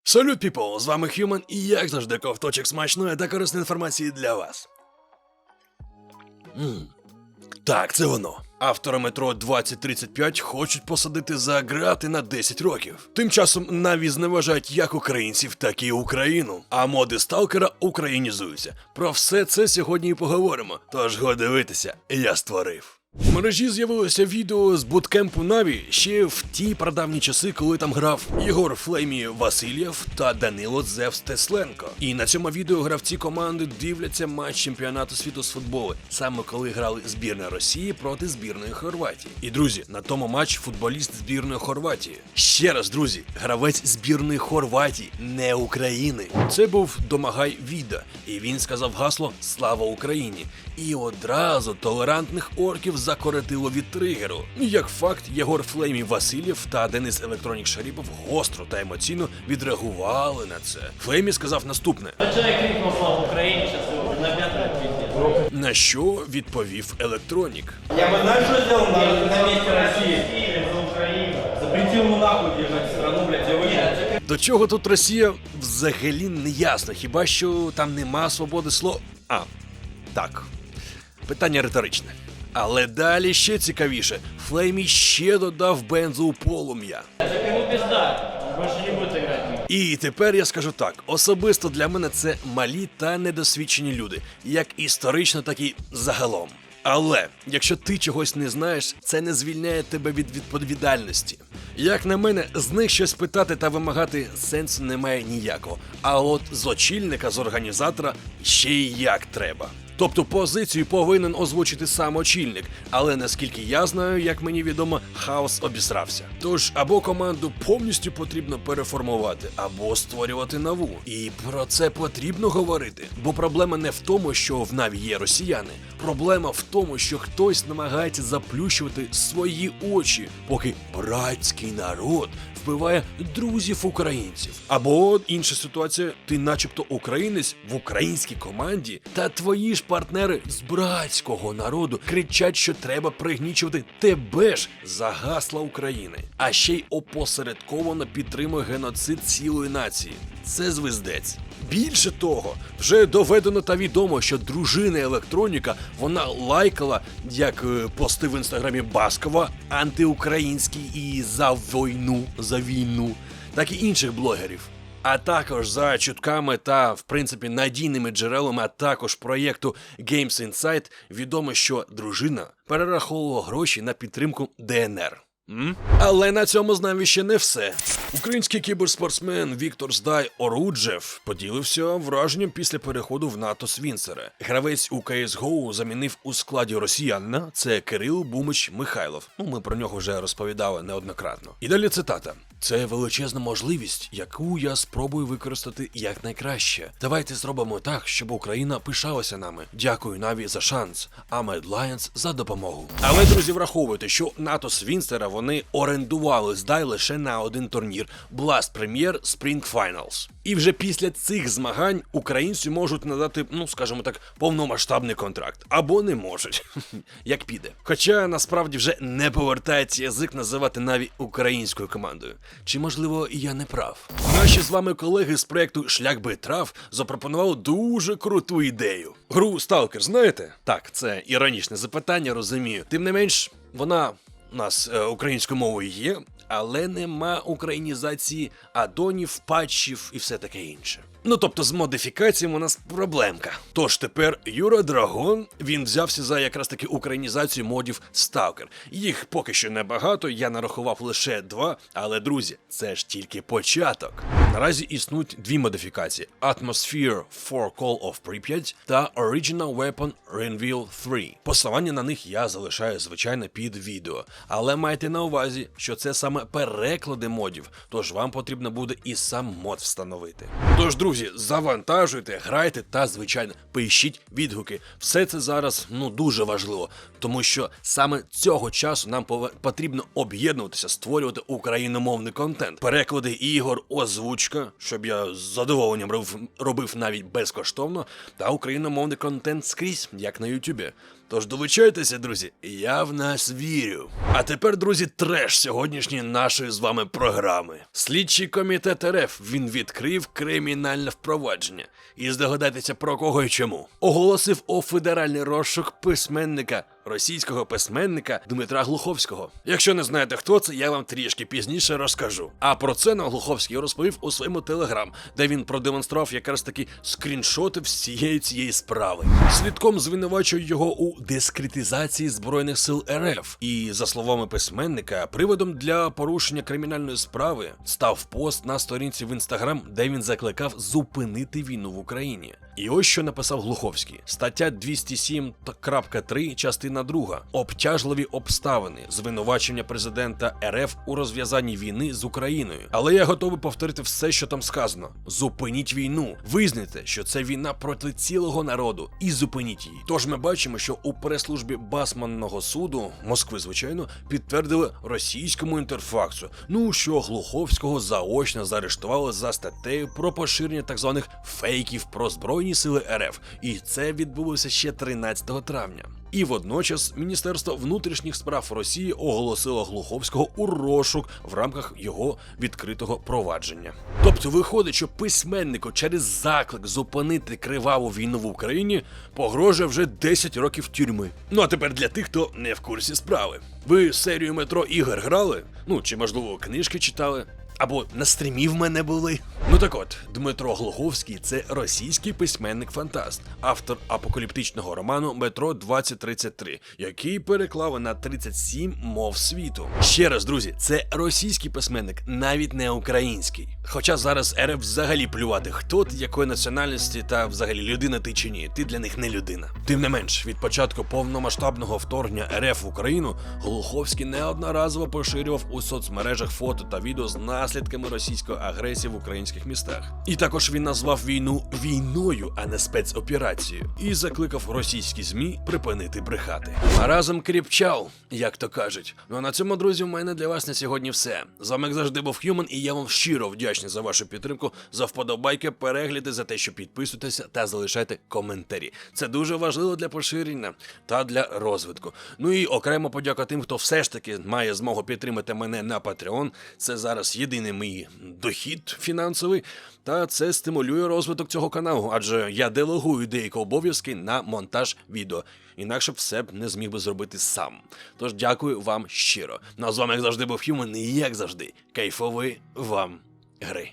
Салют, people! З вами Human і як завжди ковточок смачної та корисної інформації для вас. Так, це воно. Автора метро 2035 хочуть посадити за ґрати на 10 років. Тим часом Наві зневажають як українців, так і Україну. А моди сталкера українізуються. Про все це сьогодні і поговоримо. Тож го дивитися, я створив. В мережі з'явилося відео з буткемпу Наві ще в ті прадавні часи, коли там грав Єгор Флеймі Васильєв та Данило Зевс Тесленко. І на цьому відео гравці команди дивляться матч чемпіонату світу з футболу, саме коли грали збірна Росії проти збірної Хорватії. І, друзі, на тому матч футболіст збірної Хорватії. Ще раз, друзі, гравець збірної Хорватії, не України. Це був Домагай Віда, і він сказав гасло «Слава Україні!». І одразу толерантних орків закоротило від тригеру. Як факт, Єгор Флеймі Васильєв та Денис Електронік Шаріпов гостро та емоційно відреагували на це. Флеймі сказав наступне. На що відповів Електронік. Я бы знаешь, что сделал на месте России? За Украину. Запретил ему нахуй держать страну, блядь, его нет. До чого тут Росія взагалі не ясно, хіба що там нема свободи слова. Так. Питання риторичне. Але далі ще цікавіше. Флеймі ще додав бензу у полум'я. Это ему пизда. Он больше не будет играть. І тепер я скажу так. Особисто для мене це малі та недосвідчені люди. Як історично, так і загалом. Але, якщо ти чогось не знаєш, це не звільняє тебе від відповідальності. Як на мене, з них щось питати та вимагати сенсу немає ніякого. А от з очільника, з організатора ще й як треба. Тобто позицію повинен озвучити сам очільник, але наскільки я знаю, як мені відомо, хаос обісрався. Тож або команду повністю потрібно переформувати, або створювати нову. І про це потрібно говорити, бо проблема не в тому, що в Наві є росіяни. Проблема в тому, що хтось намагається заплющувати свої очі, поки братський народ вбиває друзів українців. Або інша ситуація, ти начебто українець в українській команді, та твої ж партнери з братського народу кричать, що треба пригнічувати тебе ж за гасла України. А ще й опосередковано підтримує геноцид цілої нації. Це звездець. Більше того, вже доведено та відомо, що дружина Електроніка, вона лайкала, як пости в інстаграмі Баскова, антиукраїнські і за війну, так і інших блогерів. А також за чутками та, в принципі, надійними джерелами, а також проєкту Games Insight відомо, що дружина перераховувала гроші на підтримку ДНР. Але на цьому з нами ще не все. Український кіберспортсмен Віктор Здай Оруджев поділився враженням після переходу в НАТО Свінцера. Гравець у CSGO замінив у складі росіянина, це Кирил Бумич Михайлов. Ми про нього вже розповідали неоднократно. І далі цитата. «Це величезна можливість, яку я спробую використати якнайкраще. Давайте зробимо так, щоб Україна пишалася нами. Дякую Наві за шанс, а Mad Lions за допомогу». Але, друзі, враховуйте, що НАТО Свінцера вони орендували Здай лише на один турнір – Blast Premier Spring Finals. І вже після цих змагань українцю можуть надати, скажімо так, повномасштабний контракт. Або не можуть. Як піде. Хоча, насправді, вже не повертається язик називати Наві українською командою. Чи, можливо, я не прав? Наші з вами колеги з проєкту «Шлях би трав» запропонували дуже круту ідею. Гру Stalker знаєте? Так, це іронічне запитання, розумію. Тим не менш, вона у нас українською мовою є, але нема українізації аддонів, патчів і все таке інше. Тобто з модифікаціями у нас проблемка. Тож тепер Юра Драгон, він взявся за якраз таки українізацію модів Stalker. Їх поки що небагато, я нарахував лише 2, але, друзі, це ж тільки початок. Наразі існують 2 модифікації – Atmosphere for Call of Pripyat та Original Weapon Renville 3. Посилання на них я залишаю, звичайно, під відео. Але майте на увазі, що це саме переклади модів, тож вам потрібно буде і сам мод встановити. Тож, друзі, завантажуйте, грайте та, звичайно, пишіть відгуки. Все це зараз, дуже важливо, тому що саме цього часу нам потрібно об'єднуватися, створювати україномовний контент. Переклади ігор, озвучка, щоб я з задоволенням робив навіть безкоштовно, та україномовний контент скрізь, як на Ютубі. Тож долучайтеся, друзі, я в нас вірю. А тепер, друзі, треш сьогоднішньої нашої з вами програми. Слідчий комітет РФ, він відкрив кримінальне впровадження. І здогадайтеся про кого і чому. Оголосив у федеральний розшук письменника, російського письменника Дмитра Глуховського. Якщо не знаєте, хто це, я вам трішки пізніше розкажу. А про це нам Глуховський розповів у своєму телеграм, де він продемонстрував якраз таки скріншоти всієї цієї справи. Слідком звинувачує його у дискредитації Збройних сил РФ. І, за словами письменника, приводом для порушення кримінальної справи став пост на сторінці в Інстаграм, де він закликав зупинити війну в Україні. І ось що написав Глуховський. Стаття 207.3, частина 2. Обтяжливі обставини. Звинувачення президента РФ у розв'язанні війни з Україною. Але я готовий повторити все, що там сказано. Зупиніть війну. Визнайте, що це війна проти цілого народу. І зупиніть її. Тож ми бачимо, що у прес-службі Басманного суду, Москви, звичайно, підтвердили російському інтерфаксу, що Глуховського заочно заарештували за статтею про поширення так званих фейків про Збройні сили РФ. І це відбулося ще 13 травня. І водночас Міністерство внутрішніх справ Росії оголосило Глуховського у розшук в рамках його відкритого провадження. Тобто виходить, що письменнику через заклик зупинити криваву війну в Україні погрожує вже 10 років тюрми. Ну а тепер для тих, хто не в курсі справи. Ви серію Метро ігор грали? Чи можливо книжки читали? Або на стрімі в мене були. Так от, Дмитро Глуховський – це російський письменник-фантаст, автор апокаліптичного роману «Метро 2033», який переклали на 37 мов світу. Ще раз, друзі, це російський письменник, навіть не український. Хоча зараз РФ взагалі плювати, хто ти, якої національності та взагалі людина ти чи ні, ти для них не людина. Тим не менш, від початку повномасштабного вторгнення РФ в Україну Глуховський неодноразово поширював у соцмережах фото та відео з наслідками російської агресії в українських містах. І також він назвав війну війною, а не спецоперацією. І закликав російські ЗМІ припинити брехати. А разом кріпчав, як то кажуть. А на цьому, друзі, в мене для вас на сьогодні все. З вами, як завжди, був Human, і я вам щиро вдячний за вашу підтримку, за вподобайки, перегляди, за те, що підписуєтеся та залишайте коментарі. Це дуже важливо для поширення та для розвитку. І окремо подяка тим, хто все ж таки має змогу підтримати мене на Patreon. Це зараз єдиний мій дохід фінансовий, та це стимулює розвиток цього каналу, адже я делегую деякі обов'язки на монтаж відео. Інакше б все б не зміг би зробити сам. Тож дякую вам щиро. А з вами, як завжди, був Human, і як завжди, кайфової вам гри.